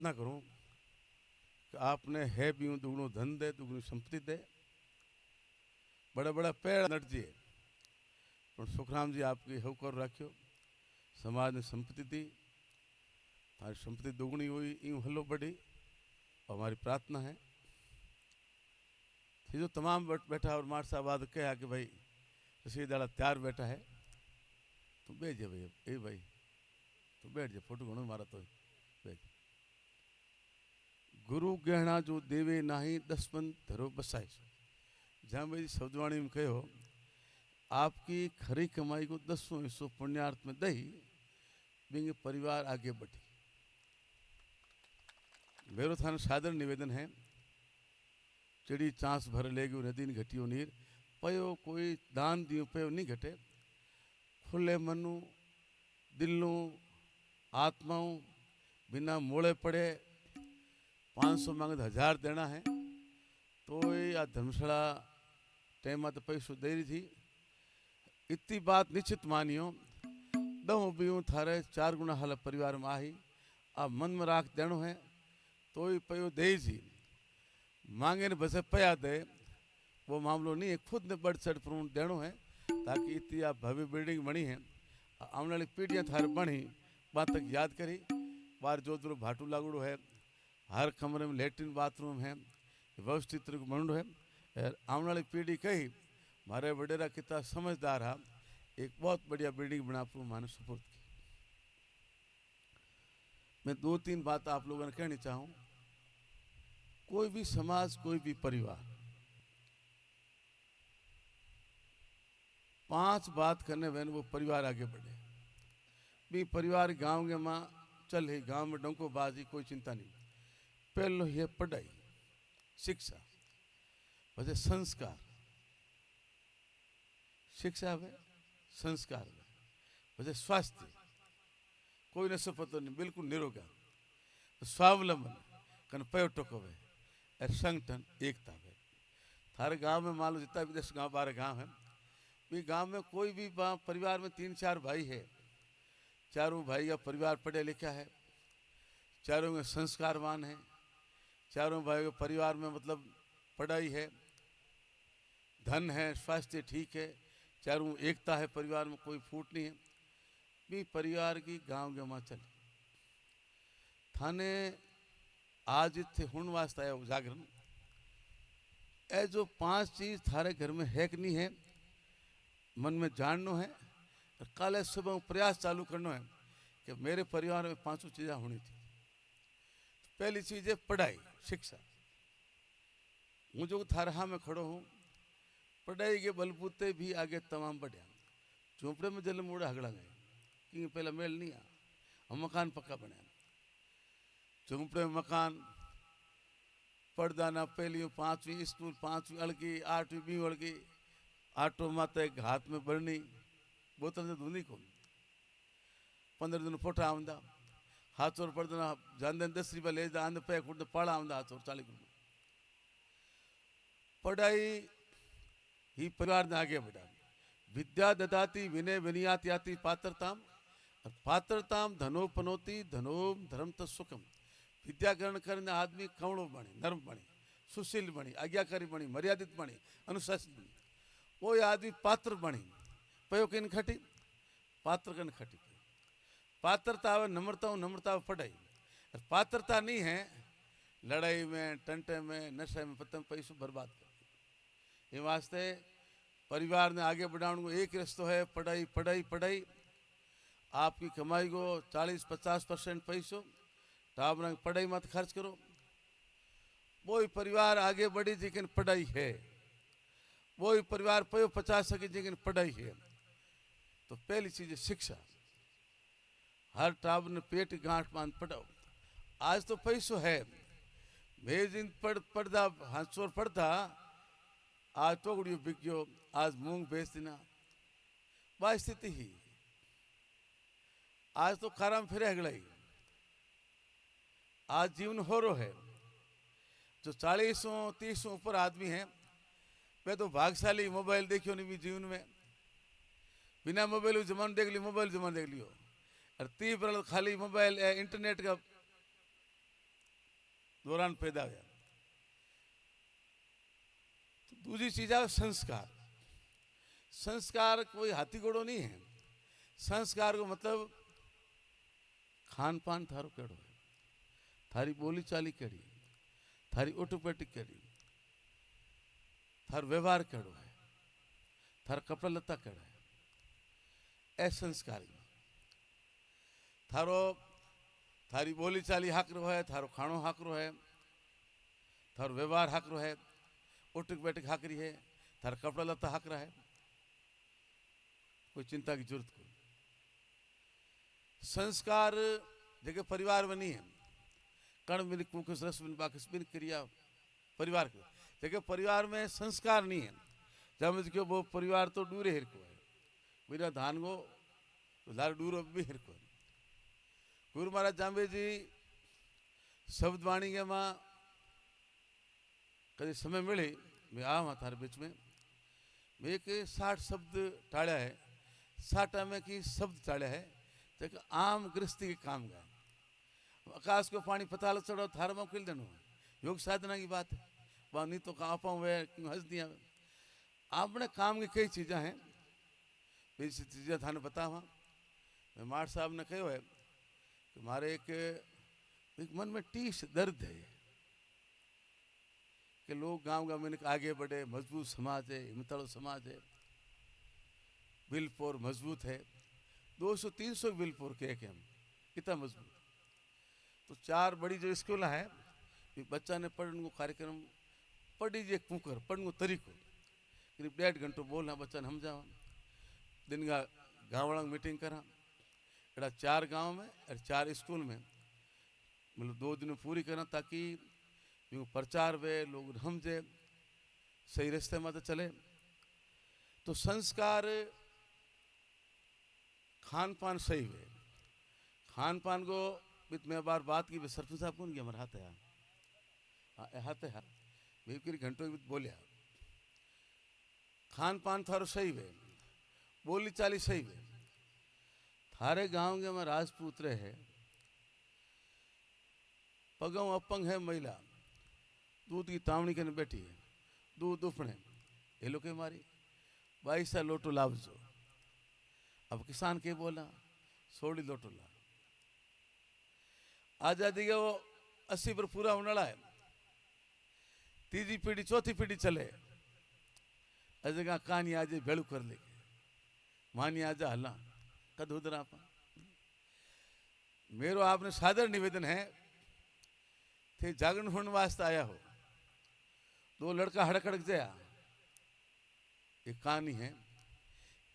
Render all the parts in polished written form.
प्रार्थना करूं कि आपने है भी दुगणो धन दे, दुगनी संपत्ति दे, बड़ा बड़ा पेड़ नट जिए, पर सुखराम जी आपकी हौकर राख्यो, समाज ने संपत्ति दी, हमारी संपत्ति दुगनी हुई, यूं हलो बढ़ी। हमारी प्रार्थना है कि जो तमाम बैठा और मार साहब बाद कहा कि भाई रसीद दाड़ा तैयार बैठा है, तू बैठ जा भाई, ए भाई तू बैठ जा, फोटो घणो मारा तो बैठ। गुरु गहना जो देवे नाही, 10 मन धरो बसाए। जहाँ भाई शब्दवाणी में कहो, आपकी खरी कमाई को 10वां हिस्सों पुण्यार्थ में दही बिंगे परिवार आगे बढ़ी। मेरो थान सादर निवेदन है, चिड़ी चांस भर लेगी नदी ने घटियो नीर, पयो कोई दान दियो पयो नहीं घटे। खुले मनु दिलों आत्माओं बिना मोड़े पड़े 500 मांगे 1000 देना है, तो या धर्मशाला टाइम तो पैसों दे रही थी। इतनी बात निश्चित मानियो, दो भी थारे 4 गुना हाल परिवार में आई, अब मन में राख देनो है, तो ही पयो दे जी मांगे ने बसे पया दे, वो मामलो नहीं है, खुद ने बढ़ चढ़ पर देनो है, ताकि इतनी आप भव्य बिल्डिंग बनी है, आने वाली पीढ़ियाँ थारे बनी बात तक याद करी। बाहर जोधपुर भाटू लागूड़ो है, हर कमरे में लेट्रिन बाथरूम है, व्यवस्थित मंडो है। आने वाली पीढ़ी कही मारे वडेरा कितना समझदार है, एक बहुत बढ़िया बिल्डिंग बना पर माने सपोर्ट की। मैं 2-3 बात आप लोगों ने कहनी चाहूँ। कोई भी समाज, कोई भी परिवार 5 बात करने वन वो परिवार आगे बढ़े। भी परिवार गांव के माँ चल है, गांव में डंको बाजी कोई चिंता नहीं। पहलो है पढ़ाई शिक्षा, वजह संस्कार, शिक्षा है संस्कार है, वजह स्वास्थ्य, कोई न पतो नहीं बिल्कुल निरोगा, स्वावलंबन कन पयो टको है, और संगठन एकता है। थारे गांव में मान लो जितना भी 10 गांव 12 गांव है, भी गांव में कोई भी परिवार में 3-4 भाई है, चारों भाई का परिवार पढ़े लिखा है, चारों में संस्कारवान है, चारों भाई के परिवार में मतलब पढ़ाई है, धन है, स्वास्थ्य ठीक है, चारों एकता है, परिवार में कोई फूट नहीं है, भी परिवार की गांव के माँ चले। थाने आज इतने हुण वास्ता है जागरण, ए जो 5 चीज थारे घर में है कि नहीं है, मन में जानना है, और कल सुबह प्रयास चालू करना है कि मेरे परिवार में 5 चीज़ें होनी थी। तो पहली चीज है पढ़ाई शिक्षा। हूँ जो थारहा में खड़ो हूँ, पढ़ाई के बलबूते भी आगे तमाम बढ़िया। झोंपड़े में जल मुड़ा हगड़ा गए, क्योंकि पहला मेल नहीं आ, हम मकान पक्का बने, झोंपड़े में मकान, पढ़दाना पहली 5वीं स्कूल, 5वीं अड़की, 8वीं 20 अड़की, आटो माता एक हाथ में भरनी, बोतल से धुनी को 15 दिन फोटा आंदा, हाथ और पढ़ना जान 10 रुपया ले जा, आंद पैक उठ पाड़ा आंदा हाथ और 40 रुपये। पढ़ाई ही परिवार ने आगे बढ़ा। विद्या ददाती विनय विनियात याति पात्रताम, पात्रताम धनोपनोति धनोम धर्म त सुखम। विद्या ग्रहण करने आदमी कवड़ो बने, नर्म बने, सुशील बनी, आज्ञाकारी बनी, मर्यादित बनी, अनुशासित बनी। वो आदमी पात्र बनी, पयो किन खटी, पात्र कन खटी। पात्रता आवे नम्रता, नम्रता पढ़ाई। पात्रता नहीं है, लड़ाई में, टंटे में, नशे में पतंग पैसों बर्बाद कर। ये वास्ते परिवार ने आगे बढ़ाने को एक रास्ता है, पढ़ाई पढ़ाई पढ़ाई। आपकी कमाई को 40-50% पैसों टाबर पढ़ाई मत खर्च करो, वो परिवार आगे बढ़ी लेकिन पढ़ाई है, वो परिवार पयो 50 सके लेकिन पढ़ाई है। तो पहली चीज है शिक्षा। हर टाबर ने पेट गांठ बांध पढ़ाओ। आज तो पैसों है, मैं पढ़ता हाथों पढ़ता, आज टोकड़ियों बिक गयो, आज मूंग बेच देना, वह स्थिति ही। आज तो खाराम फिर हगड़ाई, आज जीवन हो रो है। जो 40-30 ऊपर आदमी है, वे तो भागशाली, मोबाइल देखियो नहीं भी जीवन में, बिना मोबाइल जमान देख लियो, मोबाइल जमान देख लियो, और 30 खाली मोबाइल इंटरनेट का दौरान पैदा हुआ। तो दूसरी चीज है संस्कार। संस्कार कोई हाथी घोड़ो नहीं है। संस्कार को मतलब खान पान थारो केड़ो है, थारी बोली चाली केड़ी, थारी उठपटी केड़ी, थार व्यवहार केड़ो है, थार कपड़ा लत्ता केड़ा है, ए संस्कार। थारो थारी बोली चाली हाकरो है, थारो खाणो हाकरो है, थारो व्यवहार हाकरो है, उठक बैठक हाकरी है, थार कपड़ा लत्ता हाकरा है, कोई चिंता की जरूरत कोई। संस्कार जगह परिवार में नहीं है। कण मिल कुकस रस मिल बाकस मिल क्रिया परिवार के जगह परिवार में संस्कार नहीं है। जब क्यों वो परिवार तो डूरे हिर को है, मेरा धान गो तो लार डूरो भी हिर को है। गुरु महाराज जाम्बे जी शब्द वाणी के मां कभी समय मिले मैं आवा थारे बीच में। मैं एक 60 शब्द टाड़ा है, 60 में की शब्द टाड़ा है तो आम गृहस्थी के काम का। आकाश को पानी पताल चढ़ो थार में किल देनो योग साधना की बात है। वह नहीं तो कहाँ पाऊँ वह क्यों हंस दिया। आपने काम की कई चीज़ें हैं, बेसी चीज़ें थाने बतावा। मैं मार साहब ने कहो है कि मारे एक मन में टीस दर्द है कि लोग गांव में आगे बढ़े, मजबूत समाज है, हिमतड़ो समाज है, बिलपोर मजबूत है, 200-300 बिलपोर के हम कितना मजबूत। तो 4 बड़ी जो स्कूल है बच्चा ने पढ़ने को कार्यक्रम पढ़ी जे कुकर पढ़ने को तरीको करीब 1.5 घंटो बोलना बच्चा ने समझावा। दिन का गाँव मीटिंग करा एड़ा 4 गांव में और 4 स्कूल में मतलब 2 दिन में पूरी करना ताकि प्रचार वे लोग समझे सही रास्ते में तो चले। तो संस्कार खान पान सही है। खान पान को मैं बार बात की सरपंच साहब कौन गया हमारे हाथ है मैं घंटों बोलिया खान पान थारो सही है, बोली चाली सही है। थारे गांव के में राजपूत है, पगों अपंग है महिला, दूध की तावणी करने बैठी है, दूध उफने ये लोग के मारी 22 लोटो लावजो। अब किसान के बोला 16 लोटो ला। आजादी का वो 80 पर पूरा होने वाला है, तीसरी पीढ़ी चौथी पीढ़ी चले अजय का कहानी आज भेड़ू कर ले मानी आजा हल्ला कद उधर आप। मेरो आपने सादर निवेदन है थे जागरण होने वास्ते आया हो, 2 लड़का हड़कड़क जाया। एक कहानी है,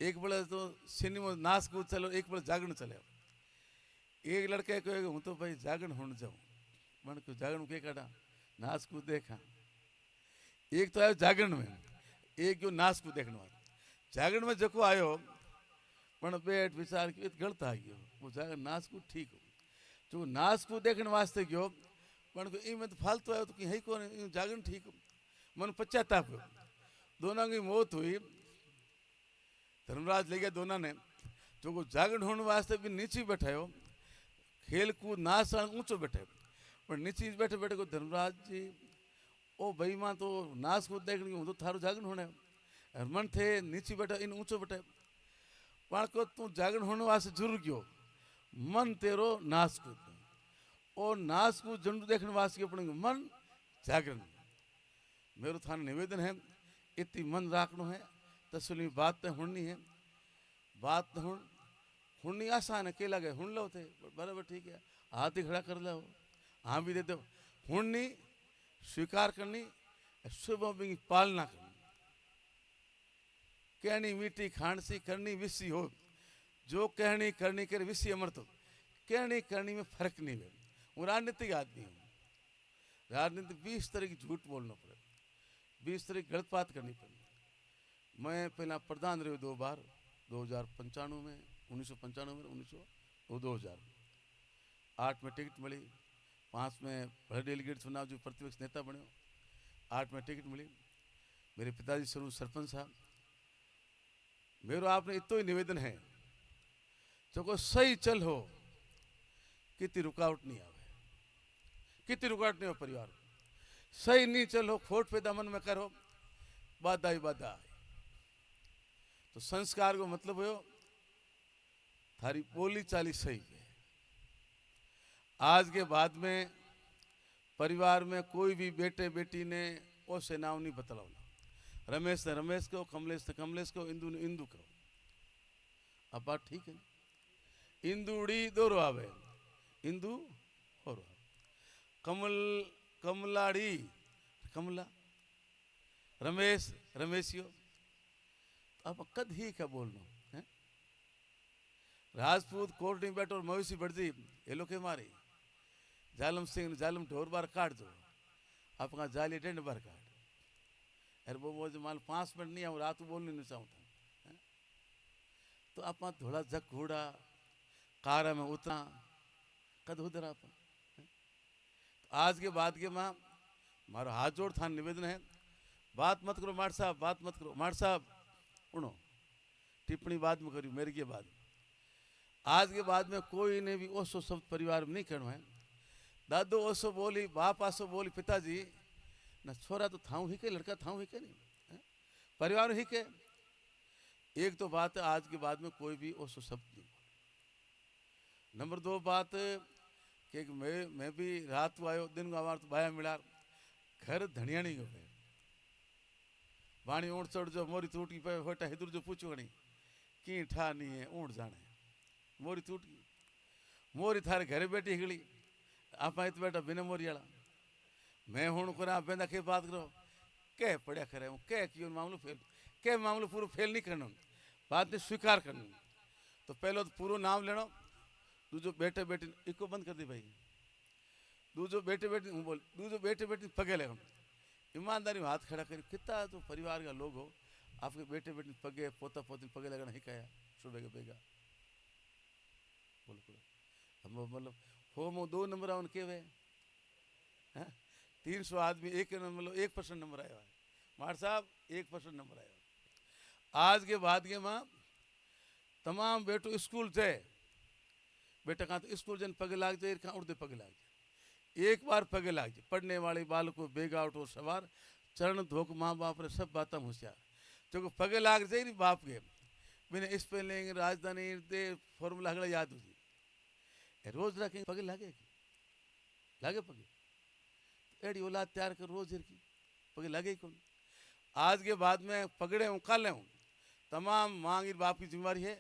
एक बड़ा तो सिनेमा नाच कूद चलो, एक बड़ा जागरण चले। एक लड़के को हूँ तो भाई जागरण होने जाऊँ मन को जागरण के काटा नाच कूद देखा। एक तो आयो जागरण में, एक जो नाच कूद देखने वाला। जागरण में जको आयो पण बैठ विचार की गलत आ गयो, वो जागरण नाच कूद ठीक हो जो नाच कूद देखने वास्ते गयो पण में तो फालतू आयो तो कि है कौन जागरण ठीक हो। मन पश्चाताप हो। दोनों की मौत हुई, धर्मराज ले गया दोनों ने। जो को जागरण होने वास्ते भी नीचे बैठायो, खेल कूद नाच ऊंचो बैठे पर नीचे बैठे बैठे को धर्मराज जी ओ भाई मां तो नाच कूद देखने हूँ तो थारो जागरण होने मन थे नीचे बैठा इन ऊंचो बैठे पण को तू जागरण होने वास्ते जरूर गयो मन तेरो नाच कूद और नाच कूद जंडू देखने वास्ते अपने मन जागरण। मेरो थाने निवेदन है इतनी मन राखनो है, तसली बात तो हुणनी है, बात तो हुणनी आसान है के लगे हुण लो थे बराबर ठीक है, हाथ ही खड़ा कर लो हाँ भी दे दो। हुणनी स्वीकार करनी, शुभ की पालना करनी, कहनी मीठी खांसी करनी विसी हो, जो कहनी करनी करे विसी अमृत हो। कहनी करनी में फर्क नहीं है। वो राजनीतिक आदमी हूँ, राजनीति 20 तरह की झूठ बोलना पड़े, 20 तरह की गलत बात करनी पड़ी। मैं पहला प्रधान रहे 2 बार, 2095 में 1995 में 2008 में टिकट मिली, 5 में बड़े डेलीगेट चुनाव जो प्रतिपक्ष नेता बने, 8 में टिकट मिली। मेरे पिताजी शुरू सरपंच साहब। मेरो आपने इतो ही निवेदन है जो को सही चल हो कितनी रुकावट नहीं आवे, कितनी रुकावट नहीं हो परिवार में। सही नहीं चलो, खोट पैदा मन में करो, बाधा ही बाधा है। तो संस्कार को मतलब हो थारी बोली चाली सही है। आज के बाद में परिवार में कोई भी बेटे बेटी ने वो से नाम नहीं बतलावना। रमेश ने रमेश कहो, कमलेश ने कमलेश कहो, इंदू ने इंदू कहो। अब बात ठीक है। इंदुड़ी दोरो आवे, इंदू और कमल कमलाड़ी कमला, रमेश रमेशियो। अब कद ही क्या बोलना है। राजपूत कोर्ट में बैठो, मवेशी बढ़ती ये लोग के मारे जालम सिंह जालम ढोर बार काट दो, अपना जाली डेंड बार काट। अरे वो जो मान 5 मिनट नहीं आऊँ, रात को बोलने नहीं चाहता। तो आप थोड़ा जग घोड़ा कार में उतना कद उधर आप। आज के बाद के माँ मारो हाथ जोड़ था, निवेदन है, बात मत करो मार साहब, बात मत करो मार साहब। उनो टिप्पणी बाद में करी, मेरे के बाद। आज के बाद में कोई ने भी ओसो शब्द परिवार में नहीं कहना है। दादो ओसो बोली, बाप आसो बोली, पिताजी न छोरा तो थाऊ ही के, लड़का थाऊ ही के नहीं है? परिवार ही के। एक तो बात है, आज के बाद में कोई भी ओसो शब्द नहीं। नंबर 2 बात कि मैं भी रात को आयो, दिन को आवार तो बाया मिला घर धनिया नहीं गए वाणी ऊँट चढ़ जो मोरी टूट की पे होटा हिदुर जो पूछो नहीं की ठा नहीं है ऊँट जाने मोरी टूट गई। मोरी थारे घरे बैठी हिगड़ी, आप तो बैठा बिना मोरी वाला। मैं हूँ करा बेंदा के बात करो क्या पढ़िया करे हूँ क्या क्यों मामलो फेल, क्या मामलो पूरा फेल नहीं करना, बात ने स्वीकार करना। तो पहले तो पूरा नाम लेना, दूजो बेटे बेटी इको बंद कर दी भाई, दूजो बेटे बेटी हूँ बोल, दूजो बेटे बेटी पगे ले, ईमानदारी में हाथ खड़ा करी। कितना तो परिवार का लोग हो, आपके बेटे बेटी पगे पोता पोती पगे लगना ही कहा सुबह के बेगा बोल हम मतलब हो मो 2 नंबर आवन के वे 300 आदमी 1 मतलब 1% नंबर आया है मार साहब, 1% नंबर आया। आज के बाद के माँ तमाम बेटो स्कूल थे, बेटा कहाँ तो स्कूल जन पगे लाग जाए, कहाँ उड़ते पगे लाग जाए, एक बार पगे लाग जाए। पढ़ने वाले बाल को बेगा उठो सवार, चरण धोक माँ बाप रे सब बातें होशियार। जो पगे लाग जाए बाप के मैंने स्पेलिंग राजधानी दे फॉर्मूला अगला याद हो जी, रोज रखेंगे पगे लागे लागे पगे एडी औलाद तैयार कर रोज की पगे लगे ही कौन। आज के बाद में पगड़े हूँ काले हूँ, तमाम मांगी बाप की जिम्मेवारी है।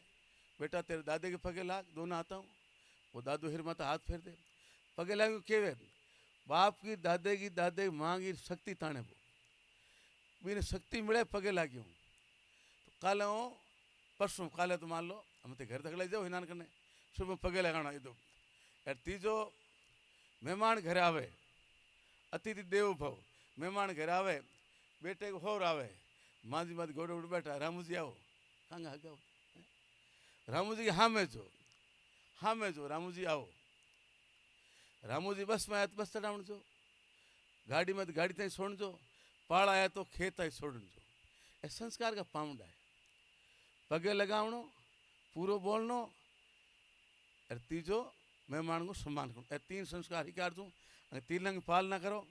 बेटा तेरे दादे के पगे लाग, दोनों आता हूँ, वो दादू हिर माता हाथ फेर दे पगे लागे केवे बाप की दादे की दादे मांगी शक्ति ताने वो मैंने शक्ति मिले पगे लागी हूँ। तो काले हूँ परसों काले तो मान लो हम तो घर तक ले जाओ हिनान करने सुबह पगे लगाना ये तो। यार तीजो मेहमान घर आवे, अतिथि देव भव, मेहमान घर आवे, बेटे को होर आवे, माँ जी माँ घोड़े उड़ बैठा, रामू जी आओ कहाँ हगाओ, रामू जी हाँ में जो रामू जी आओ, रामू जी बस में आया तो बस चढ़ावण जो, गाड़ी में तो गाड़ी ताई छोड़ जो, पाड़ आया तो खेत ताई छोड़न जो। ए संस्कार का पाउंड है, पगे लगावणो पूरो बोलनो और तीजो मेहमान को सम्मान करो। ए 3 संस्कार ही कर दूँ, तीन पालना करो तो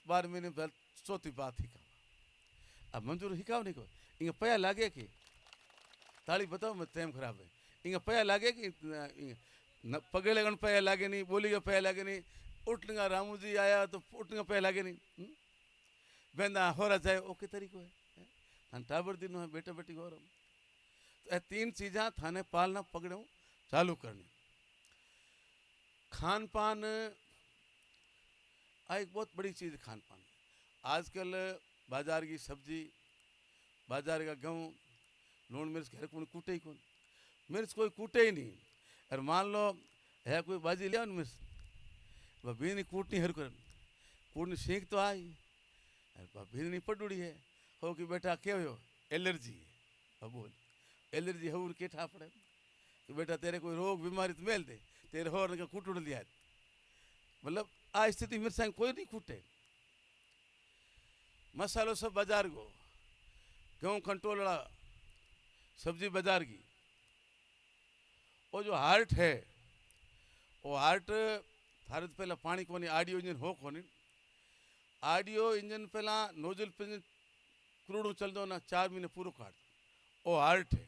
12 महीने पहले चौथी बात ही अब मंजूर हिकाव नहीं को इंगे पया लागे कि ताली बताओ मैं टाइम खराब है, इंगे पया लागे कि पगे लगन पया लागे नहीं, बोली का पया लागे नहीं, उठने रामू जी आया तो उठने पया लागे नहीं, बेंदा हो रहा जाए ओके तरीको है टाबर दिन है बेटा बेटी हो रहा। तो 3 चीज़ा थाने पालना पकड़ो चालू करनी। खान पान एक बहुत बड़ी चीज़ है खान पान। आजकल बाजार की सब्जी, बाजार का गेहूँ, लून मिर्च घर को कूटे ही कौन, मिर्च कोई कूटे ही नहीं। और मान लो है कोई बाजी लिया मिर्च वह भी नहीं कूटनी हर कर कूटनी सीख तो आई भी नहीं पड़ूड़ी है हो कि बेटा क्या हो एलर्जी है, बोल एलर्जी हो के ठा पड़े तो बेटा तेरे कोई रोग बीमारी तो मेल दे तेरे हो का कूट उड़ लिया। मतलब आ स्थिति मिर्चा कोई नहीं कूटे, मसालो सब बाजार को, गेहूँ कंट्रोल सब्जी बाजार की। वो जो हार्ट है वो हार्ट थारे तो पहला पानी कोनी ऑडियो इंजन हो कोनी ऑडियो इंजन पहला नोजल पे करोड़ों चल दो ना 4 महीने पूरा काट ओ हार्ट है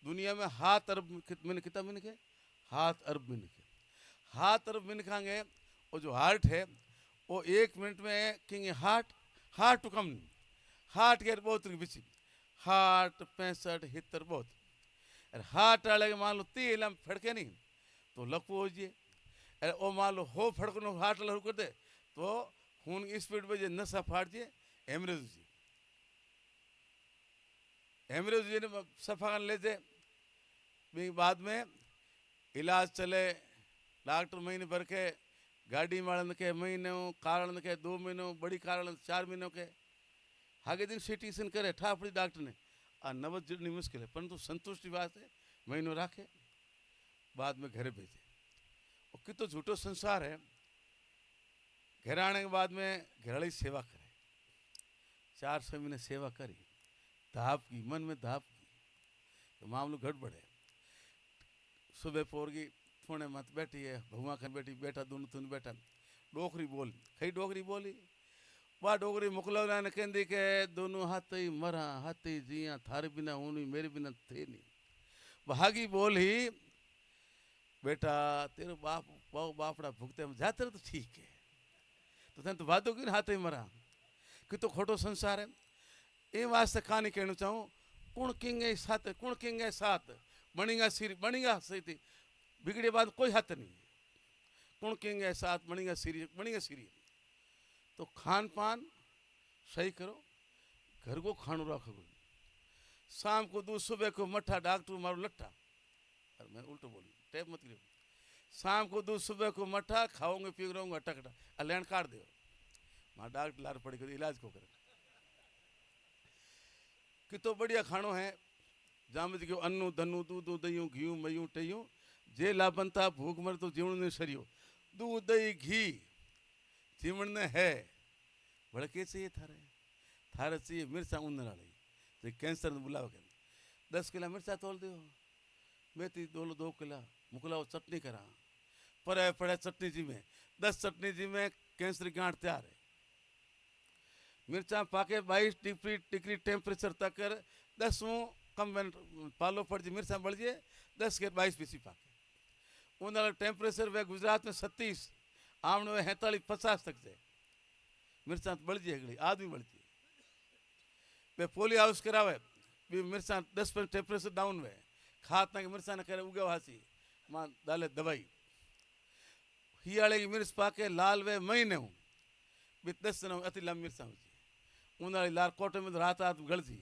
दुनिया में 7 अरब मिनट कितना मिनट है 7 अरब मिनट है 7 अरब मिनट खाएंगे वो जो हार्ट है वो 1 मिनट में king heart to come heart के बहुत बिची हार्ट 65 70 बहुत अरे हार्ट वाले मान लो 3 हम फड़के नहीं तो लकू हो जाए अरे वो मान लो हो फड़कनो हार्ट वाला कर दे तो खून की स्पीड पे नशा फाड़ जाए हेमरेज जी हेमरेज जी ने सफा ले जाए बाद में इलाज चले डॉक्टर महीने भर के गाड़ी वालन के महीनों कारण के 2 महीनों बड़ी कारण 4 महीनों के आगे दिन सीटी स्कैन करे ठापड़ी डॉक्टर ने आ नवज जुड़नी मुश्किल है परंतु संतुष्टि बात है महीनों राखे बाद में घरे भेजे और कितो झूठो संसार है घर आने के बाद में घरवाली सेवा करे 4 महीने सेवा करी धाप की मन में धाप की तो मामलो गड़बड़ है सुबह पोरगी थोड़े मत बैठी है भगवा खन बैठी बैठा दोनों तुन बैठा डोकरी बोली कई डोकरी बोली वाह डोकरी मुकलवला ने कहती के दोनों हाथ ही मरा हाथ ही जिया थारे बिना ऊनी मेरे बिना थे नहीं भागी बोली बेटा तेरे बापड़ा भुगते में जाते तो ठीक है तो तेन तो वादो की हाथ ही मरा कि तो खोटो संसार है ये वास्ते कहानी कहना चाहूँ कुण किंग साथ बणीगा सही बिगड़े बाद कोई हाथ नहीं कुण किंग साथ बणीगा सीरी तो खान पान सही करो घर को खानो रखो शाम को दूध सुबह को मट्ठा डॉक्टर मारो लट्ठा अरे मैं उल्टो बोली टेप मत करो शाम को दूध सुबह को मट्ठा खाओगे पी रहूंगा अटकटा अलेन काट दो माँ डॉक्टर लार पड़ी कर इलाज को करे कि तो बढ़िया खानो है जाम जो अन्नू धनु दूधू दयूं घी मयूं टयूं जे लाभनता भूख मर तो जीवन ने सरियो दूध दही घी जीवन ने है बड़े के चाहिए थारे चाहिए मिर्चा उन्नर वाली कैंसर बुलाओ के 10 किलो मिर्चा तोल दो मेथी 2 किलो मुकलाओ चटनी करा पड़े चटनी जी में 10 चटनी जी में कैंसर गांठ तैयार है मिर्चा पाके 22 डिग्री टेम्परेचर तक कर 10 कम पालो पड़ जी मिर्चा बढ़ जाए 10 के 22 पीसी पाके उन टेम्परेचर वे गुजरात में 37 आमने में 45-50 तक जाए मिर्चा बढ़ जाए आदमी बढ़ जाए वे पोली हाउस करावे भी मिर्चा 10 टेम्परेचर डाउन हुए खात ना मिर्चा न करे उगे हासी मां डाले दवाई हियाले की मिर्च पाके लाल वे महीने हूँ भी 10 दिन अति लंबी मिर्चा हुई उन्हारी लाल कोटे में तो रात गलती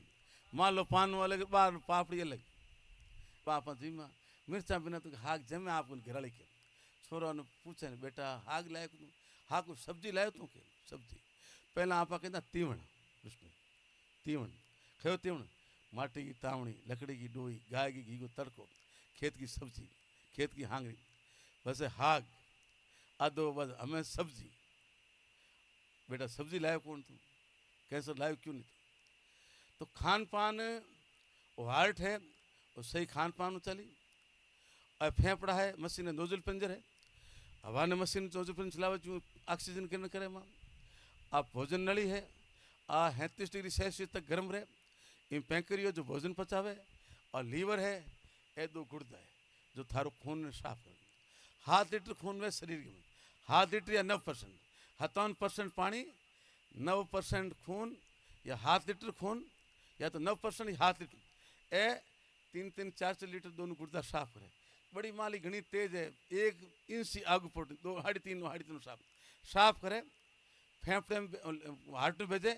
मान लो पान वाले के बाहर पापड़ी अलग पापा जी माँ मिर्चा बिना तो हाक जमे आप घराली के छोरा ने पूछे बेटा हाक लाए हाक सब्जी लाए तू के सब्जी पहला आपा कहता तीवण उसमें तीवण खयो तीवण माटी की तावणी लकड़ी की डोई गाय की घी को तड़को खेत की सब्जी खेत की हांगरी बस हाग आदो बस हमें सब्जी बेटा सब्जी लाए कौन तू कैसे लाए क्यों नहीं तो खान पान वो हार्ट है वो सही खान पान चली और फेफड़ा है मशीन नोजल पंजर है हवा ने मशीन नोजल पंजर चलावे जो ऑक्सीजन किरण करे मां आप भोजन नली है 37 डिग्री सेल्सियस तक गर्म रहे इन पैंकरियो जो भोजन पचावे और लीवर है ए 2 गुर्दा है जो थारो खून ने साफ कर 7 लीटर खून में शरीर में 7 लीटर या 9% 57% पानी 9% खून या 7 लीटर खून या तो 9% 7 लीटर ए 3-3 4 लीटर दोनों गुर्दा साफ करे बड़ी माली घनी तेज है 1 इंच आगू पड़ 2-3 साफ करे फेफड़े में हार्ट में भेजे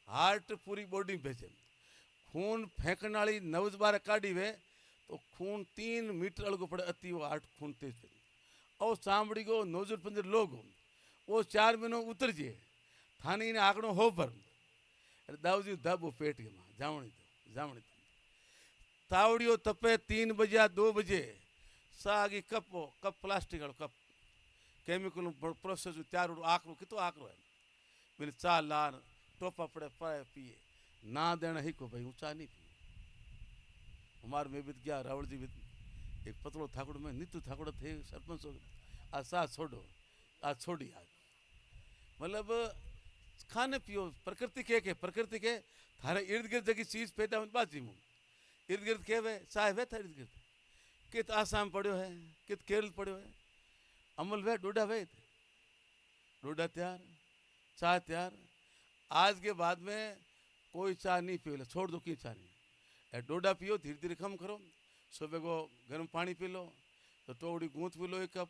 हार्ट पूरी बॉडी में भेजे खून फेंकने वाली 9-12 काढ़ी वे तो खून 3 मीटर अलग पड़े अति वो हार्ट खून तेज थे और चामड़ी को नोजल पंजर लोग वो 4 महीनों उतर जाए थानी ने आंकड़ों हो पर दाऊजी दब वो पेट के माँ जावणी तावड़ियों तपे 3 बजे 2 बजे सागी कप प्लास्टिक वालों कप केमिकल प्रोसेस तैयार आकड़ो कितो आकड़ो है मैंने चा लार टोपा पड़े पाए पिए ना देना ही को भाई ऊंचा नहीं पिए हमारे में भी क्या रावल जी भी एक पतलो थाकड़ो में नीतू थाकड़ो थे सरपंच आ सा छोड़ो आज छोड़ी आज मतलब खाने पियो प्रकृति के प्रकृति के थारे इर्द गिर्द जगी चीज पैदा हो बाजी मुँह इर्द गिर्द के वे चाहे वे था इर्द गिर्द कित आसाम पड़ो है कित केरल पड़ो है अमल वे डोडा वे डोडा तैयार चाय तैयार आज के बाद में कोई चाय नहीं पियो छोड़ दो की चाय नहीं डोडा पियो धीरे धीरे कम करो सुबह को गर्म पानी पी लो तो टोड़ी गूंथ पी लो 1 कप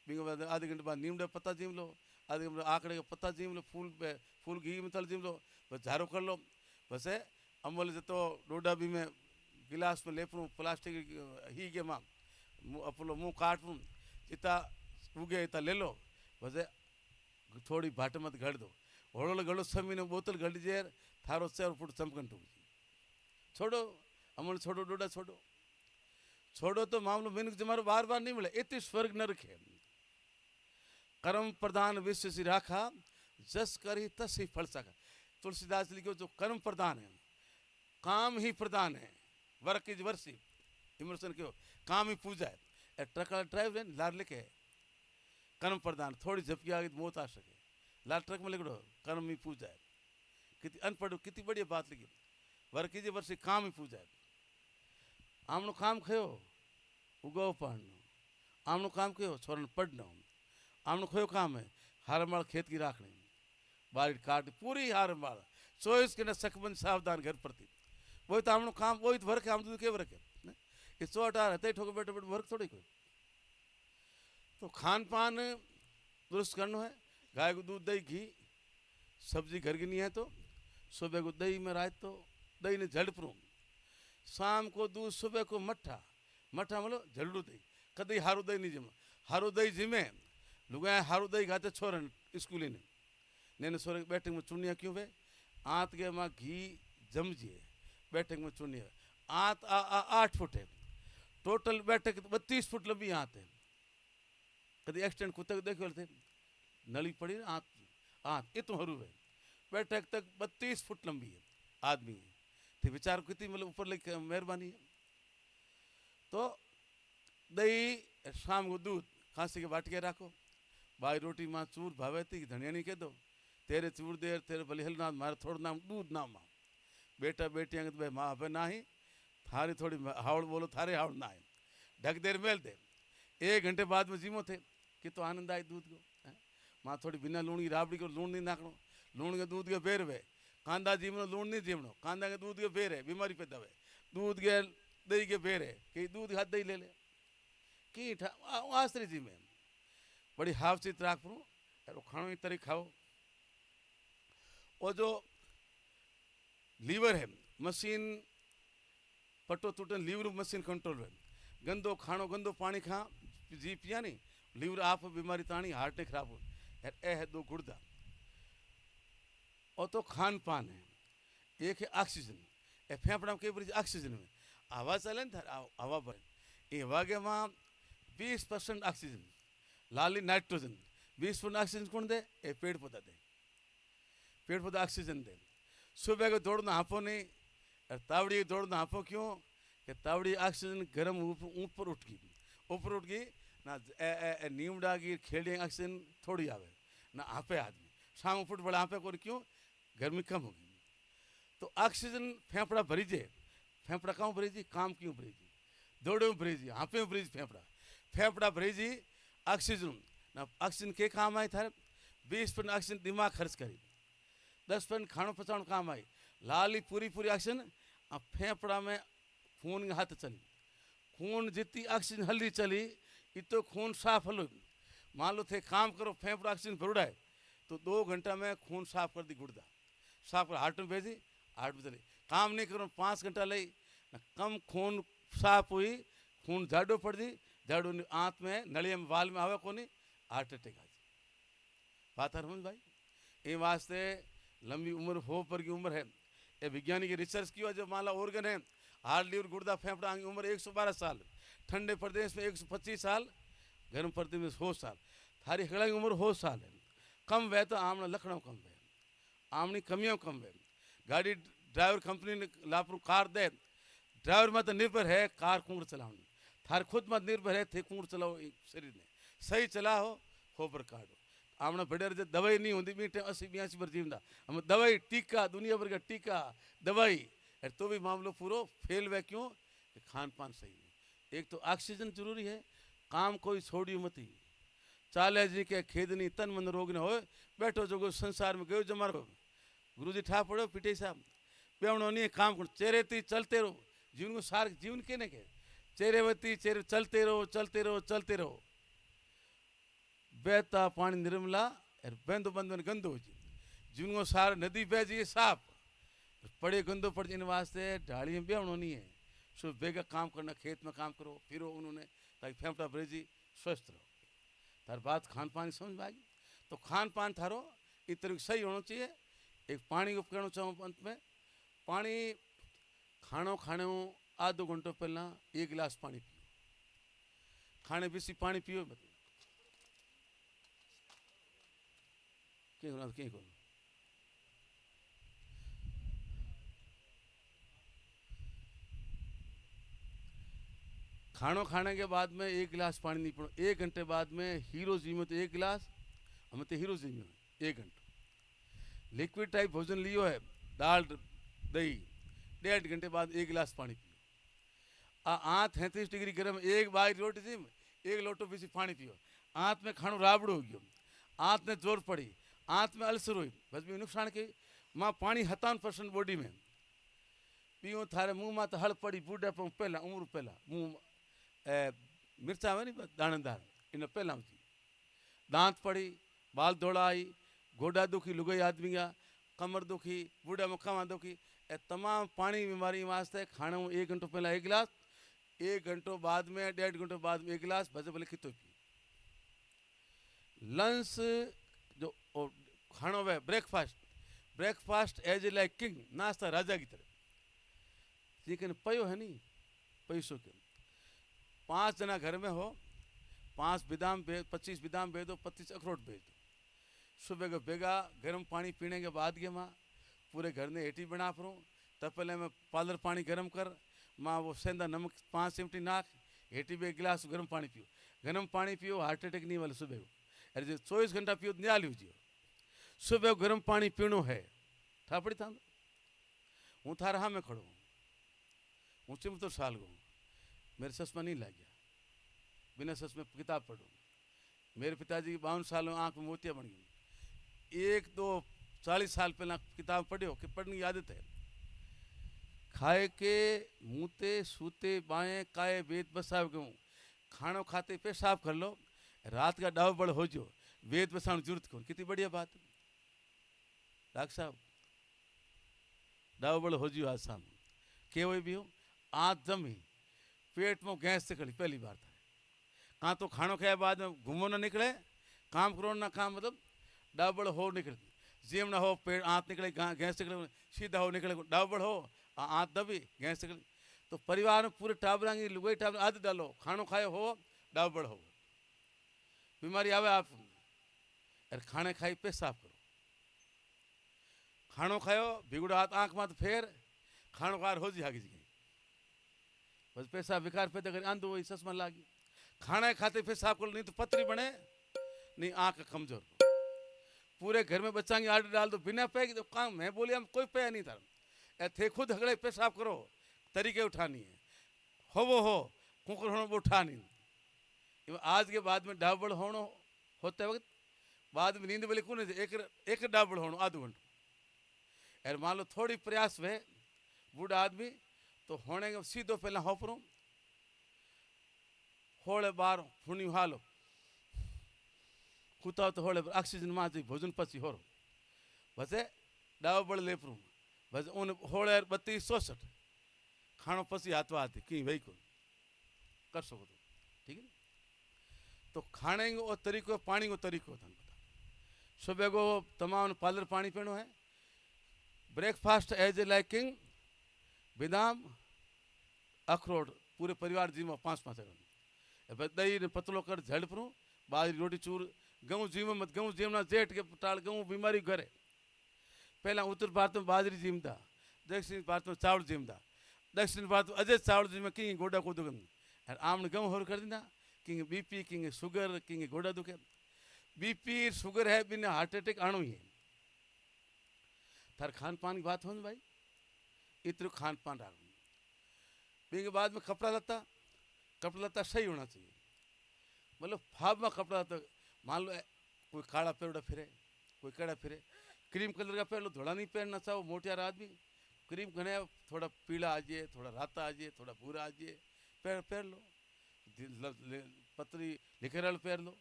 बाद आधे घंटे बाद नीम का पत्ता जीम लो आधे घंटे आंकड़े का पत्ता जीम लो फूल घी में तल जीम लो बस झाड़ू कर लो बस अमल से तो डोडा भी में गिलास में लेपू प्लास्टिक ही के माँ अपनो मुँह काटूँ इतना उगे इतना ले लो बस थोड़ी भाट मत घड़ दो होड़ो गड़ो समी ने बोतल घड़ दीजिए थारो 4 फुट चमकन टूक छोड़ो अमल छोड़ो डोडा छोड़ो छोड़ो तो मामलो मिनक जमारो बार बार नहीं मिले इतनी स्वर्ग न रखे कर्म प्रधान विश्व से राखा जस करी तस ही फल सका तुलसीदास लिखो जो कर्म प्रधान है काम ही प्रधान है वर्क इज वर्शिप इमर्सन क्यों काम ही पूजा है ट्रक वाला ड्राइवर है लार लिखे कर्म प्रधान थोड़ी झपकी आगे मौत आ सके लाल ट्रक में लिख दो कर्म ही पूजा है कितनी अनपढ़ कितनी बढ़िया बात लिखी वर्क इज वर्शिप काम ही पूजा है आमनो काम खयो उगो पढ़नो आमनो काम कयो छोरन पढ़नो आमनो खयो काम है हारमाल खेत की राखनी बारिश काट पूरी हारमाल 24 के न सकबन सावधान घर प्रति वही तो आमनो काम वही तो वर्क है हम तो के वर्क है ये 118 रहते ठोके बैठे बैठे वर्क थोड़ी कोई तो खान पान दुरुस्त करना है गाय को दूध दही घी सब्जी घर की नहीं है तो सुबह को दही में रात तो दही ने झड़परू शाम को दूध सुबह को मट्ठा मट्ठा मतलब झलडू दही कदी हारू दही नहीं जिम हारू दही जिमे लुगाए हारू दही खाते छोरन स्कूली ने नैने सोरे बैठक में चुनिया क्यों वे आंत के माँ घी जमजिए बैठक में चुनिया आंत 8 फुट है टोटल बैठक 32 फुट लंबी आंत है कभी एक्सटेंड कुत्ते को देखो थे नली पड़ी आंत आंत इतना हरू है बैठक तक 32 फुट लंबी है आदमी तो विचार कितनी मतलब ऊपर लेके मेहरबानी है तो दही शाम को दूध खांसी के बाटिया रखो बाई रोटी माँ चूर भावे थी धनिया नहीं कह दो तेरे चूर देर तेरे भले हल ना मारे थोड़ा नाम दूध ना माँ बेटा बेटियाँ के तो माँ पे ना ही थारी थोड़ी हावड़ बोलो थारे हावड़ ना है ढक देर मेल दे 1 घंटे बाद में जीमो थे कि तो आनंद आए दूध को माँ थोड़ी बिना लूण की राबड़ी को लूण नहीं नाकनो लूण के दूध के बेर वे कांदा जीमनो लूण नहीं जीमनो कांदा के दूध के बेर है बीमारी पैदा हुए दूध के दही के बेर है कि दूध हाथ दही ले ले की आश्री जी में बड़ी हावचित राख पड़ू खानो एक तरीके खाओ और जो लीवर है मशीन पट्टो टूटन लीवर मशीन कंट्रोल है गंदो खानो गंदो पानी खा जी पिया नहीं लीवर आप बीमारी तानी हार्ट ने खराब हो ए है 2 गुर्दा और तो खान पान है एक है ऑक्सीजन ए फेफड़ा में कई ऑक्सीजन में हवा चले हवा पर ये वागे में 20% ऑक्सीजन लाली नाइट्रोजन 20% ऑक्सीजन कौन दे ये पेड़ पौधा दे पेड़ पौधा ऑक्सीजन दे सुबह को दौड़ना हाँपो नहीं और तावड़ी दौड़ना हाँपो क्यों कि तावड़ी ऑक्सीजन गर्म ऊपर उठ गई ना नीमड़ा की खेड़ी ऑक्सीजन थोड़ी आवे ना हाँपे आदमी शाम फुट बड़ा हाँपे को क्यों गर्मी कम होगी तो ऑक्सीजन फेफड़ा भरी जे फेफड़ा क्यों भरी जी काम क्यों भरी जी दौड़े में भरी जी हाँपे में भरी जी फेफड़ा भरी जी ऑक्सीजन ना ऑक्सीजन के काम आई थारे 20% ऑक्सीजन दिमाग खर्च करी 10% खानो पचानो काम आई लाली पूरी ऑक्सीजन फेफड़ा में खून हाथ चली खून जितनी ऑक्सीजन हल्दी चली इतो खून साफ हलो मान लो थे काम करो फेफड़ा ऑक्सीजन भरुड़ाए तो 2 घंटा में खून साफ कर दी गुर्दा साफ कर हार्ट में भेजी हार्ट में चली काम नहीं करो 5 घंटा लई कम खून साफ हुई खून झाड़ो पड़ दी झाड़ो आंत में नलिया में वाल में आवे को नहीं हार्ट अटैक आज बात हरमन भाई ये वास्ते लंबी उम्र हो पर की उम्र है ये वैज्ञानिक रिसर्च की जो माला ऑर्गन है हार्ट लीवर गुर्दा फेफड़ा की उम्र 112 साल ठंडे प्रदेश में 125 साल गर्म प्रदेश में 100 साल थारी हड़ा की उम्र 100 साल है कम वे तो आमना लखनऊ कम वे आमनी कमियों कम वे गाड़ी ड्राइवर कंपनी ने लापरू कार दे ड्राइवर में तो निर्भर है कार कूड़ चलाओ थार खुद मत निर्भर है थे कूड़ चलाओ शरीर ने सही चला हो पर काटो आमने भेड़े जे दवाई नहीं होती मीठे 80-82 पर जीवंदा हम दवाई टीका दुनिया भर का टीका दवाई तो भी मामलो पूरा फेल हुआ क्यों कि खान पान सही नहीं। एक तो ऑक्सीजन जरूरी है, काम कोई छोड़ियो मती चाले जी के खेदनी तन मन रोग न हो बैठो जो संसार में गयो जमार गुरु जी ठा पड़ो पीटे साहब बेवणो नहीं काम कर चेहरे ती चलते रहो जीवन को सार जीवन के ने के चेहरे वती चेहरे चलते रहो चलते रहो चलते रहो बहता पानी निर्मला और बंदो बंदो गंदो हो जीवन को सार नदी बह जी साफ पड़े गंदो पड़ इन वास्ते ढाली में बेवणो नहीं है सो बेगा काम करना खेत में काम करो फिरो उन्होंने ताकि फेफड़ा भरेजी स्वस्थ रहो तार बात खान पान समझ में आ गई। तो खान पान थारो इस तरह सही होना चाहिए। एक पानी को कहना चाहूँ अंत में पानी खानो खाने आधो घंटो पहला 1 गिलास पानी पियो खाने बेसी पानी पियो मतलब कहीं को खानो खाने के बाद में 1 गिलास पानी नहीं पड़ो 1 घंटे बाद में हीरो जी में तो 1 गिलास हमें तो हीरो जी में 1 घंटे लिक्विड टाइप भोजन लियो है दाल दही 1.5 घंटे बाद 1 गिलास पानी पियो आँत 33 डिग्री गर्म 1 बारी रोटी थी 1 लोटो बेसी पानी पियो आँत में खानो राबड़ो हो गयो आँत में जोर पड़ी आँत में अल्सर हुई बस भी नुकसान के माँ पानी 57% बॉडी में पीओ थारे मुँह में तो हल पड़ी बूढ़ा पर पहला उम्र पहला मुँह मिर्चा है नहीं दानेदार इन पहला दांत पड़ी बाल दौड़ा आई गोडा दुखी लुगई आदमी का कमर दुखी बूढ़ा मुखा दुखी तमाम पानी बीमारी वास्ते खाने 1 घंटो पहला 1 गिलास 1 घंटो बाद में 1.5 घंटो बाद में 1 गिलास भले भले खितो पी लंच जो खानो है breakfast as a like king नाश्ता राजा की तरह लेकिन पयो है नहीं पैसों के 5 जना घर में हो 5 बादाम 25 बादाम बेच दो 25 अखरोट बेच दो सुबह को बेगा गर्म पानी पीने के बाद के माँ पूरे घर ने हेटी बना परूँ तब पहले मैं पालर पानी गर्म कर माँ वो सेंधा नमक 5 चिमटी नाक हेटी में 1 गिलास गर्म पानी पियो हार्ट अटैक नहीं वाले सुबह को अरे जो 24 घंटा पियो तो नियाल जियो सुबह गर्म पानी पीनो है थापड़ी था हूँ थारा हाँ मैं खड़ो हूँ 74 साल को मेरे चश्मा नहीं लग गया बिना चश्मे किताब पढ़ो मेरे पिताजी की 52 साल में आँख में मोतिया बन गई 40 साल पहला किताब पढ़ियो कि पढ़ने की आदत है खाए के मुँहते सूते बाएं काए वेद बसाव गऊँ खानो खाते पेशाब कर लो रात का डाव बड़ हो जो वेद बसाने जरूरत कौन कितनी बढ़िया बात डॉक्टर साहब डाव बड़ हो जियो आज शाम के हुए भी हो आँख जमी पेट में गैस निकली पहली बार था कहाँ तो खानो खाया बाद में घूमो ना निकले काम करो ना काम मतलब डाबड़ हो निकले जेम ना हो पेट आँत निकले गैस निकले सीधा हो निकले डाबड़ हो आँत दबी गैस निकली तो परिवार में पूरे टाबरांगी लुगाई टाबर आदत डालो खानो खाए हो डाबड़ हो बीमारी आवे आप अरे खाने खाई पेशाब करो खानो खायो भिगुड़ा हाथ आँख मत फेर खानो खार हो जी हागी जी बस पैसा विकार पैदा कर आंधो वही चश्मा लागी खाना खाते पेशाब कर नहीं तो पतरी बने नहीं आँख कमजोर पूरे घर में बच्चा की आर्डर डाल दो बिना पे तो काम मैं बोली हम कोई पे नहीं था थे खुद हगड़े पेशाब करो तरीके उठानी है हो वो हो कुकर होना वो उठा नहीं आज के बाद में डाबड़ होना होते वक्त बाद में नींद वाली कौन एक डाबड़ होना आधो घंटो और मान लो थोड़ी प्रयास वे बूढ़ा आदमी तो होने के सीधो पहला होपरू होले बार फुनी हालो कुत्ता तो होले ऑक्सीजन माँ भोजन पची हो बसे डाव बड़ लेपरू बस उन होले 32-64 खानो पसी हाथवा हाथी कहीं वही को कर सको तो ठीक है तो खाने को तरीको पानी को तरीको था सुबह को तमाम पालर पानी पीनो है breakfast as a like king बादाम अखरोट पूरे परिवार जी में 5-5 दही ने पतलो कर झड़ परू बाजरी रोटी चूर गहूँ जीव मत गहूँ जीवना जेठ के टाल गहूँ बीमारी घरे पहला उत्तर भारत में बाजरी जीमता दक्षिण भारत में चावल जीमता दक्षिण भारत में अजय चावल जीम किंग गोडा को दुखन आमने गहूँ होर कर दीना किंग बीपी किंग शुगर किंग गोडा दुखे बीपी शुगर है बिना हार्ट अटैक आणो ही है थार खान पान की बात हो भाई इतने खान पान राख के बाद में कपड़ा लत्ता सही होना चाहिए मतलब फाब में कपड़ा लत्ता मान लो कोई काला पेड़ फिरे कोई कड़ा फिरे क्रीम कलर का पहन लो थोड़ा नहीं पहनना चाहो मोटियार आदमी क्रीम घने थोड़ा पीला आ जाए थोड़ा राता आ जाए थोड़ा भूरा आ जाए पहन लो पतरी लिखेरल पहन लो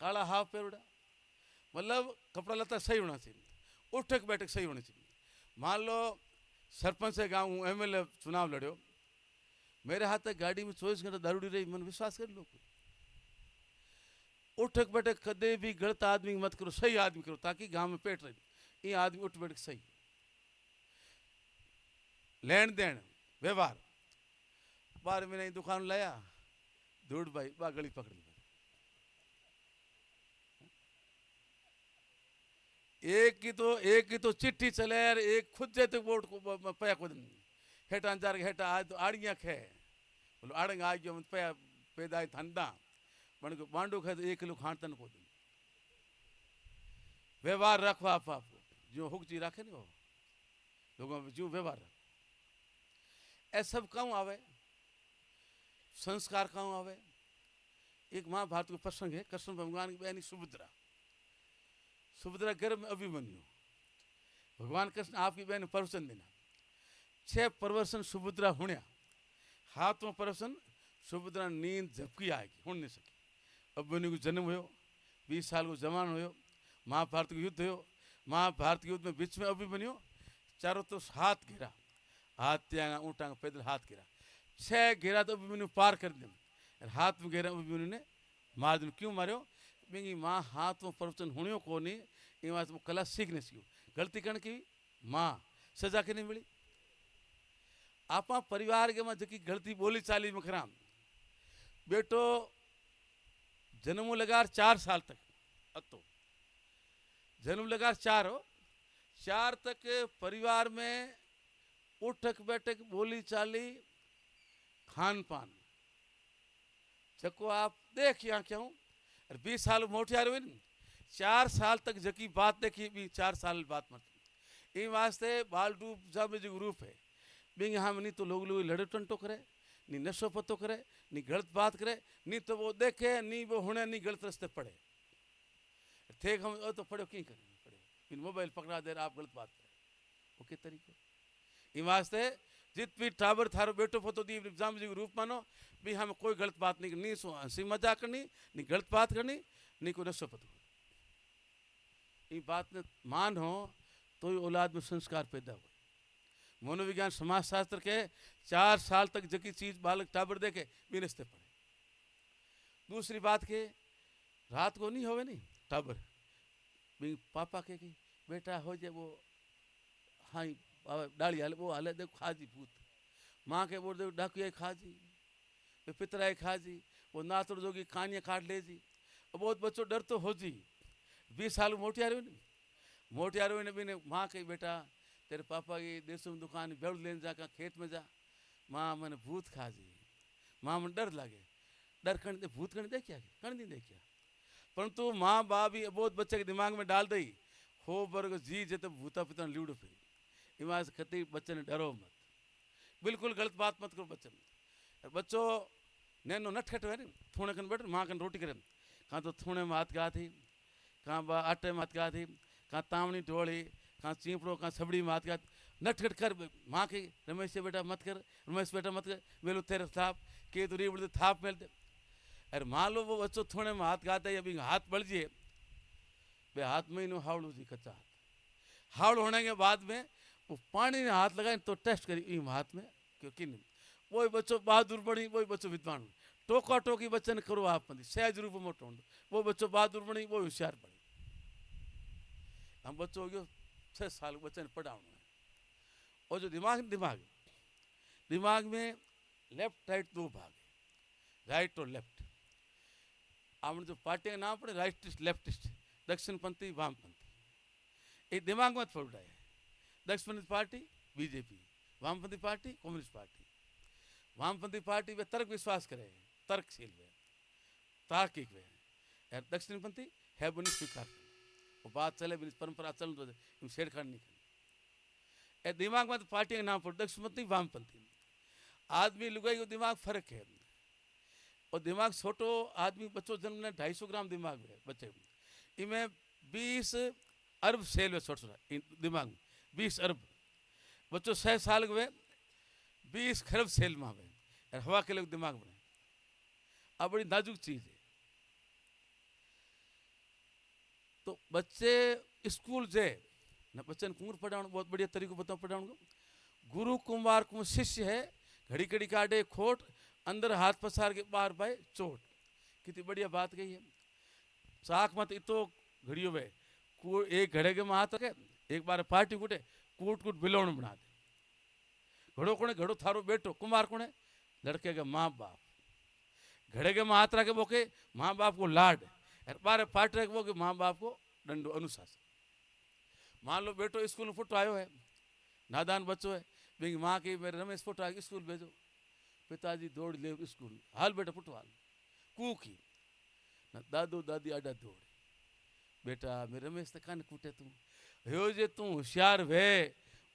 काला हाफ पेरुड़ा मतलब कपड़ा लत्ता सही होना चाहिए उठक बैठक सही होनी चाहिए मान लो सरपंच है गाँव एमएलए चुनाव लड़ो मेरे हाथ तक गाड़ी में 24 घंटा दारूड़ी रही मन विश्वास कर लो उठक बैठक कदे भी गलत आदमी मत करो सही आदमी करो ताकि गांव में पेट रहे ये आदमी उठ बैठक सही लेन देन व्यवहार बार में नहीं दुकान लाया दूध भाई बा गली पकड़ ली एक की तो चिट्ठी चले यार एक खुद जाते वोट को पया खुद हेठा अंजार हेठा आज तो आड़ियाँ खे बोलो आड़ंग आ गयो पया पैदा धंधा बन को बांडू खाए तो 1 किलो खान तन को दिन व्यवहार रखो आप जो हुकची रखे नहीं हो लोगों में जो व्यवहार रखो ऐसा सब क्यों आवे संस्कार क्यों आवे एक महाभारत को प्रसंग है कृष्ण भगवान की बहनी सुभद्रा गर्भ में अभिमन्यु भगवान कृष्ण आपकी बहन प्रवचन देना 6 प्रवचन सुभद्रा हुण्या हाथ में प्रवचन सुभद्रा नींद झपकी आएगी हुण नहीं सकी अभिमन्यु को जन्म हो 20 साल को जवान हो महाभारत का युद्ध हो महाभारत के युद्ध में बीच में अभिमन्यु चारों तो हाथ घेरा हाथ त्यागा ऊँटा पैदल हाथ घेरा 6 घेरा तो अभिमन्यु पार कर दिया हाथ में घेरा अभिमन्यु ने मार दिन क्यों मारो मेरी माँ हाथ में प्रवचन हुणियों को नहीं ये बात वो कला सीख नहीं सीखो गलती करने की माँ सजा के नहीं मिली आप परिवार के में जी गलती बोली चाली में खराब बेटो जन्म लगार 4 साल तक अतो जन्म लगार 4 तक परिवार में उठक बैठक बोली चाली खान पान जको आप देखिए क्यों 20 साल मोटियार हुए 4 साल तक जकी बात देखी भी 4 साल बात मत ये वास्ते बाल रूप जब जो रूप है बिंग हम नहीं तो लोग लड़े टंटो करे नहीं नशो पतो करे नहीं गलत बात करे नहीं तो वो देखे नहीं वो होने नहीं गलत रास्ते पड़े थे हम तो पढ़ो क्यों करें पढ़े इन मोबाइल पकड़ा दे आप गलत बात करें वो के तरीके ये वास्ते जित भी टाबर थारो बेटो फोतो दी एग्जाम जी रूप मानो भी हम कोई गलत बात नहीं सो हंसी मजाक करनी नहीं गलत बात करनी नहीं कोई नशो पतो ये बात में मान हो तो ही औलाद में संस्कार पैदा हो मनोविज्ञान समाजशास्त्र के 4 साल तक जकी चीज बालक टाबर देखे भी रस्ते पड़े दूसरी बात के रात को नहीं होवे नहीं टाबर पापा के की बेटा हो जाए वो हाँ डाली हाले वो हाले देखो खाजी भूत माँ के बोल देखो डाकुए खाजी पितराए खाजी वो नातुड़ जोगी कहानियाँ काट ले जी बहुत बच्चों डर तो हो जी 20 साल मोटियार हुई नहीं मोटियार हुई ने माँ के बेटा तेरे पापा की देशों में दुकान बेड़ लेने जा खेत में जा माँ मैंने भूत खा जी माँ मन डर लगे डर करने भूत करने दे क्या कर नहीं दे क्या परंतु माँ बाप भी बहुत बच्चे के दिमाग में डाल दी हो वर्ग जी जे तो भूता पिता लीड़ो फिर इमाम से कहते बच्चे ने डरो मत बिल्कुल गलत बात मत करो बच्चे में बच्चों नैनो नटखट है थोड़े कन बैठ माँ कन रोटी करें कहाँ तो थोड़े में हाथ गा थी कहाँ बा आटे में हाथ गा थी कहाँ तावनी ढोली कहाँ चीपड़ो कहाँ सबड़ी में हाथ गा नटखट कर माँ की रमेश से बेटा मत कर रमेश बेटा मत कर मेलो तेरे थाप के तो री बोलते थाप मेल दे अरे मान लो वो बच्चों थोड़े में हाथ गाते अभी हाथ बढ़ जाए बे हाथ में ही हावड़ू जी कच्चा हावड़ होने के बाद में वो पानी ने हाथ लगाए तो टेस्ट करी इन हाथ में क्योंकि नहीं वही बच्चों बहादुर बनी वही बच्चों विद्वान टोका टोकी बच्चे ने करो आप सहज रूप मोटो वो बच्चों बहादुर बनी वो होशियार बनी हम बच्चों हो गयो 6 साल बच्चे ने पढ़ाना है और जो दिमाग में लेफ्ट राइट 2 भाग है राइट और लेफ्ट आपने जो पार्टी का नाम पड़े राइटिस्ट लेफ्टिस्ट दक्षिणपंथी वामपंथी एक दिमाग में थोड़ा है दक्षिणपंथी पार्टी बीजेपी वामपंथी पार्टी कम्युनिस्ट पार्टी वामपंथी पार्टी वे तर्क विश्वास करे तर्कशील वे तार्किक वे यार दक्षिणपंथी है बुनी स्वीकार वो बात चले बिन परंपरा चल तो छेड़खानी नहीं करनी। ए दिमाग में तो पार्टी का नाम पर दक्षिणपंथी वामपंथी आदमी लुगाई को दिमाग फर्क है। और दिमाग छोटो आदमी बच्चों जन्म ने 250 ग्राम दिमाग है बच्चे इनमें 20 अरब सेल में छोटा दिमाग में 20 अरब बच्चों 6 साल के 20 खरब सेल में है हवा के लोग दिमाग में अब बड़ी नाजुक चीज है। तो बच्चे स्कूल जे न बच्चन कुंवर पढ़ाने बहुत बढ़िया तरीको बताओ पढ़ाऊंगा। गुरु कुमार कुम शिष्य है घड़ी घड़ी काटे खोट अंदर हाथ पसार के बाहर पाए चोट कितनी बढ़िया बात कही है। चाक मत इतो घड़ियों में एक घड़े के में हाथ रखे एक बार पार्टी कूटे कूट कूट बिलोण बना दे। घड़ो कोने घड़ो थारो बेटो कुमार कोने लड़के के माँ बाप घड़े के में हाथ रखे वो के माँ बाप को लाड बारे पार्ट रखे वो के माँ बाप को दंडो अनुशासन। मान लो बेटो स्कूल में फुट आयो है नादान बच्चों है मेरी माँ की मेरे रमेश फुट आ स्कूल भेजो पिताजी दौड़ ले स्कूल हाल बेटा फुटवाल कूकी न दादू दादी आडा दौड़ बेटा मेरे रमेश तो कान कूटे तू हो जे तू होशियार वे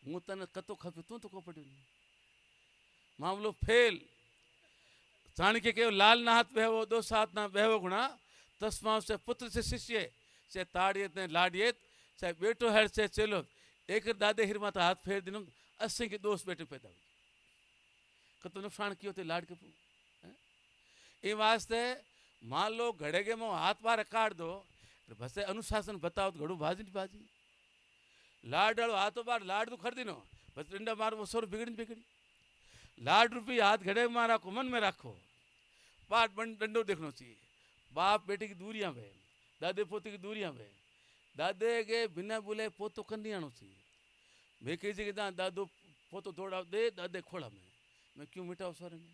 हूँ तने कतो खपे तू तो को पढ़ियो नहीं मामलो फेल चाणक्य के लाल ना हाथ बहवो दो साथ ना बहवो गुणा तस्मा से पुत्र से शिष्य से ताड़ियत ने लाडियत चाहे बेटो है से चलो एक दादे हिर माता हाथ फेर दिनों 80 के दोस्त बेटे पैदा हुए कतो नुकसान कियो थे लाड के ये वास्ते मान लो घड़े के मुंह हाथ बार काट दो बस अनुशासन बताओ तो घड़ू भाजी नहीं भाजी लाड डालो हाथों बार लाड तो खरीदी नो बस डंडा मारो वो सोर बिगड़ी बिगड़ी लाड रूपी हाथ घड़े में रखो मन में रखो पाठ डंडो देखना चाहिए। बाप बेटे की दूरियां वे दादे पोते की दूरियां वे दादे के बिना बोले पोतो कर नहीं आना चाहिए। मैं कही कि दादो पोतो दौड़ा दे दादे खोड़ा में मैं क्यों मिटाओ सारे में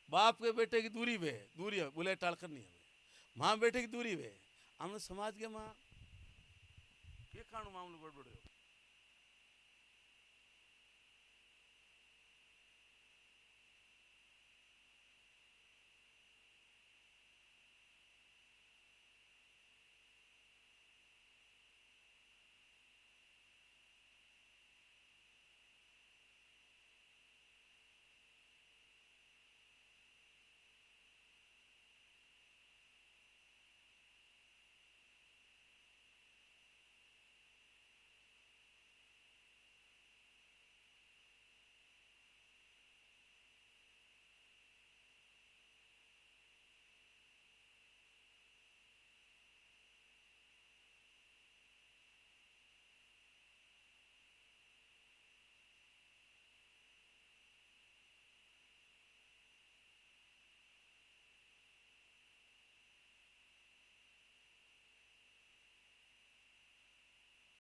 बाप के बेटे की दूरी वे दूरी है बोले टाल करनी है माँ बेटे की दूरी वे हमने समाज के माँ ये खाणु मामलो बड़ बड़ो